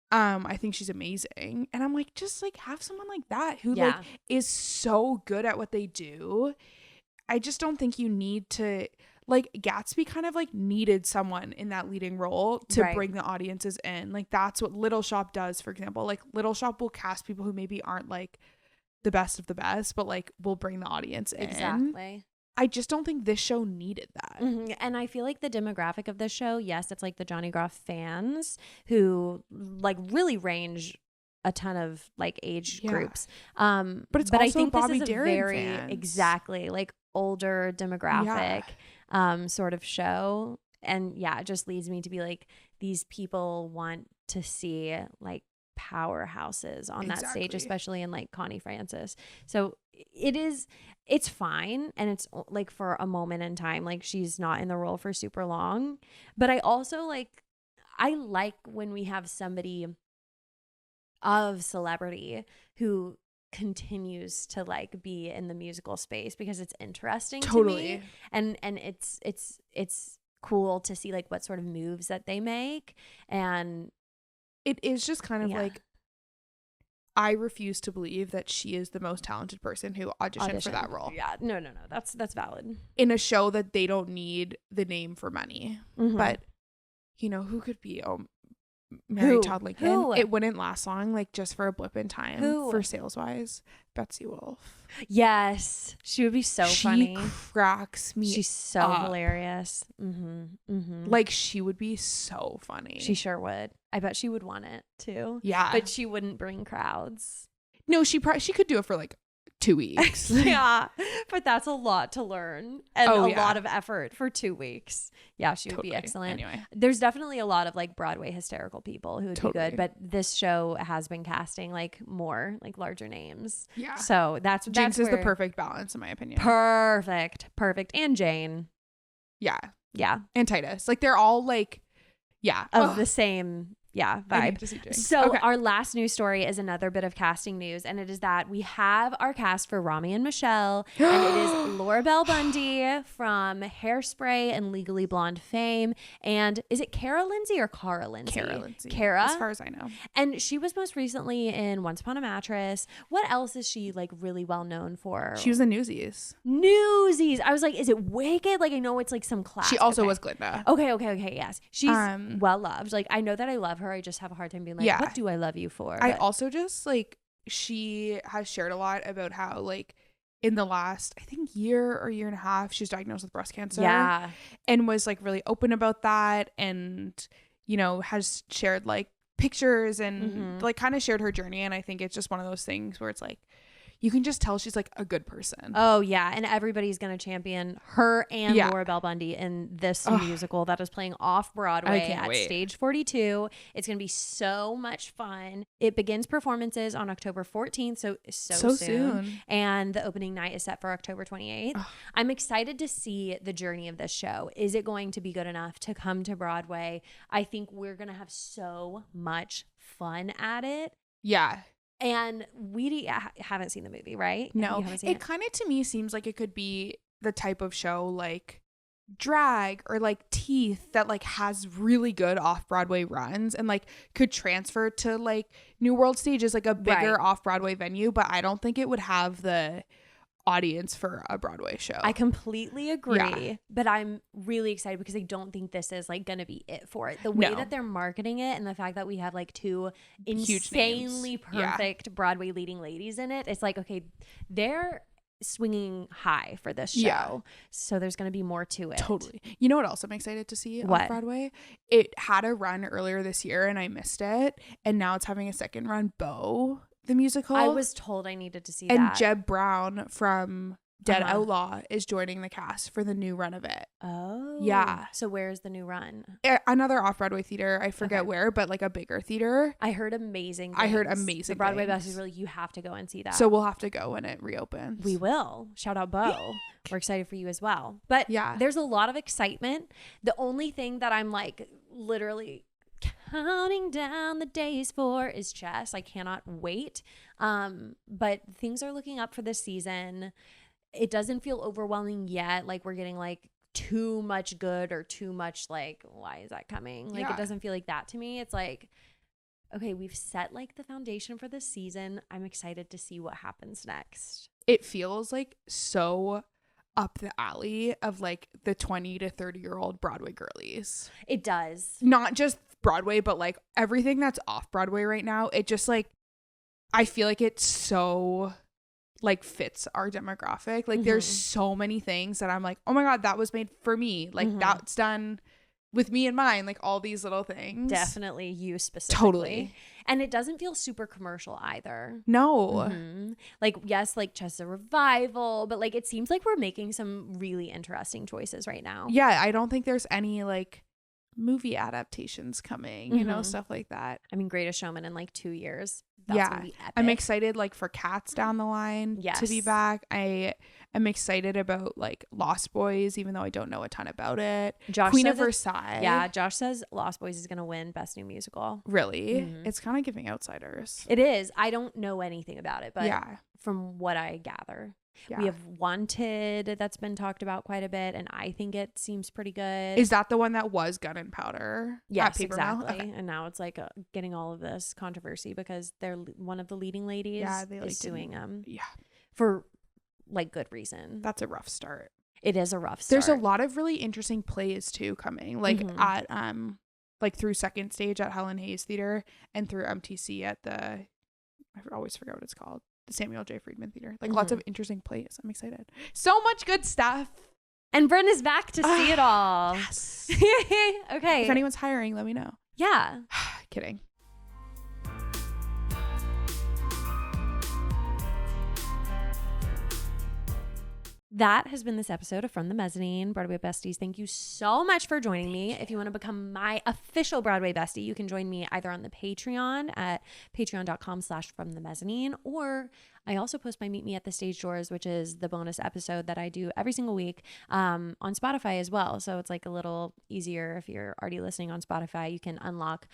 I think she's amazing. And I'm like, just like have someone like that who like is so good at what they do. I just don't think you need to, like, Gatsby kind of like needed someone in that leading role to bring the audiences in. Like, that's what Little Shop does, for example. Like, Little Shop will cast people who maybe aren't like the best of the best, but like will bring the audience in. Exactly. I just don't think this show needed that. Mm-hmm. And I feel like the demographic of this show, yes, it's like the Johnny Groff fans who like really range a ton of like age groups. But it's also I think Bobby this is a Darin very fans. Exactly like older demographic sort of show. And yeah, it just leads me to be like, these people want to see like powerhouses on that stage, especially in like Connie Francis. So it's fine, and it's like for a moment in time, like she's not in the role for super long. But I also like when we have somebody of celebrity who continues to like be in the musical space, because it's interesting to me, and it's cool to see like what sort of moves that they make. And it is just kind of like, I refuse to believe that she is the most talented person who auditioned for that role. Yeah, no, that's valid. In a show that they don't need the name for money. But you know, who could be Mary Todd Lincoln? It wouldn't last long, like just for a blip in time. For sales wise, Betsy Wolfe. Yes, she would be so funny. She cracks me. She's so hilarious. Like, she would be so funny. She sure would. I bet she would want it too. Yeah, but she wouldn't bring crowds. No, she could do it for like 2 weeks. Yeah, but that's a lot to learn and a lot of effort for 2 weeks. Yeah, she would be excellent. Anyway, there's definitely a lot of like Broadway hysterical people who would be good, but this show has been casting like more like larger names. Yeah, so that's Jinx is the perfect balance in my opinion. Perfect, and Jane. Yeah, and Titus. Like, they're all like, of the same vibe. So our last news story is another bit of casting news, and it is that we have our cast for Romy and Michele, and it is Laura Bell Bundy from Hairspray and Legally Blonde fame, and is it Lindsay or Cara Lindsay? Cara, as far as I know. And she was most recently in Once Upon a Mattress. What else is she like really well known for? She was in Newsies. I was like, is it Wicked? Like, I know it's like some class. She also was Glinda. Okay, yes, she's well loved. Like, I know that I love her. I just have a hard time being like, what do I love you for? I also just like, she has shared a lot about how like in the last, I think, year or year and a half, she was diagnosed with breast cancer. Yeah. And was like really open about that, and, you know, has shared like pictures and like kind of shared her journey. And I think it's just one of those things where it's like, you can just tell she's like a good person. Oh yeah, and everybody's gonna champion her and Laura Bell Bundy in this musical that is playing Off-Broadway at Stage 42. It's gonna be so much fun. It begins performances on October 14th, so soon. And the opening night is set for October 28th. I'm excited to see the journey of this show. Is it going to be good enough to come to Broadway? I think we're gonna have so much fun at it. Yeah. And we haven't seen the movie, right? No. It kind of, to me, seems like it could be the type of show like Drag or like Teeth that like has really good off-Broadway runs and like could transfer to like New World Stages, like a bigger off-Broadway venue. But I don't think it would have the audience for a Broadway show. I completely agree, but I'm really excited because I don't think this is like gonna be it for it. The way that they're marketing it and the fact that we have like two insanely perfect Broadway leading ladies in it, it's like, okay, they're swinging high for this show, so there's gonna be more to it. Totally. You know what else I'm excited to see on Broadway? It had a run earlier this year and I missed it, and now it's having a second run. Beau, the musical. I was told I needed to see that. And Jeb Brown from Dead Outlaw is joining the cast for the new run of it. Oh. Yeah. So where's the new run? Another off-Broadway theater. I forget where, but like a bigger theater. I heard amazing things. I heard amazing The Broadway Besties were like, you have to go and see that. So we'll have to go when it reopens. We will. Shout out Beau. We're excited for you as well. But there's a lot of excitement. The only thing that I'm like literally counting down the days for is chess. I cannot wait. But things are looking up for this season. It doesn't feel overwhelming yet. Like, we're getting like too much good or too much like, why is that coming? Like, it doesn't feel like that to me. It's like, okay, we've set like the foundation for this season. I'm excited to see what happens next. It feels like so up the alley of like the 20 to 30-year-old Broadway girlies. It does. Not just Broadway, but like everything that's off Broadway right now. It just like, I feel like it's so like fits our demographic. Like there's so many things that I'm like, oh my God, that was made for me. Like that's done with me in mind. Like all these little things. Definitely you specifically. Totally. And it doesn't feel super commercial either. No. Like, yes, like Chess a Revival, but like it seems like we're making some really interesting choices right now. Yeah, I don't think there's any like movie adaptations coming, you know, stuff like that. I mean, Greatest Showman in like 2 years. That's gonna be epic. I'm excited like for Cats down the line to be back. I am excited about like Lost Boys, even though I don't know a ton about it. Queen of Versailles. Yeah, Josh says Lost Boys is gonna win Best New Musical. Really? It's kind of giving Outsiders. It is. I don't know anything about it, but from what I gather. We have Wanted that's been talked about quite a bit, and I think it seems pretty good. Is that the one that was Gun and Powder? Yes, exactly. Okay. And now it's like getting all of this controversy because they're one of the leading ladies is suing them. Yeah, for like good reason. That's a rough start. It is a rough start. There's a lot of really interesting plays too coming, like at like through Second Stage at Helen Hayes Theater and through MTC at the, I always forget what it's called, the Samuel J. Friedman Theater. Like lots of interesting plays. I'm excited. So much good stuff. And Bryn is back to see it all. Yes. Okay. If anyone's hiring, let me know. Yeah. Kidding. That has been this episode of From the Mezzanine, Broadway Besties. Thank you so much for joining me. If you want to become my official Broadway bestie, you can join me either on the Patreon at patreon.com/fromthemezzanine, or I also post my Meet Me at the Stage Doors, which is the bonus episode that I do every single week on Spotify as well. So it's like a little easier if you're already listening on Spotify. You can unlock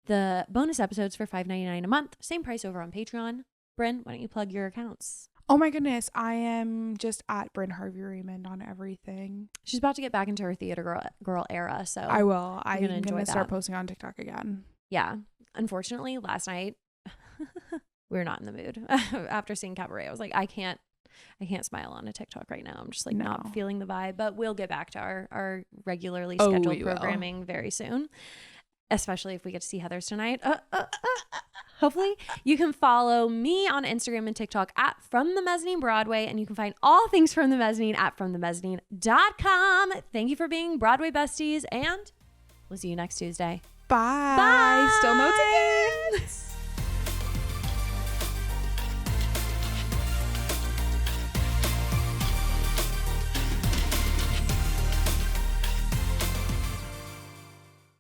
the bonus episodes for $5.99 a month. Same price over on Patreon. Bryn, why don't you plug your accounts? Oh my goodness, I am just at Bryn Harvey Raymond on everything. She's about to get back into her theater girl era, so I will. I'm gonna start posting on TikTok again. Yeah. Unfortunately, last night we were not in the mood. After seeing Cabaret, I was like, I can't smile on a TikTok right now. I'm just like not feeling the vibe. But we'll get back to our regularly scheduled programming very soon. Especially if we get to see Heathers tonight. Hopefully. You can follow me on Instagram and TikTok at From the Mezzanine Broadway, and you can find all things From the Mezzanine at FromTheMezzanine.com. Thank you for being Broadway Besties, and we'll see you next Tuesday. Bye. Still no tickets.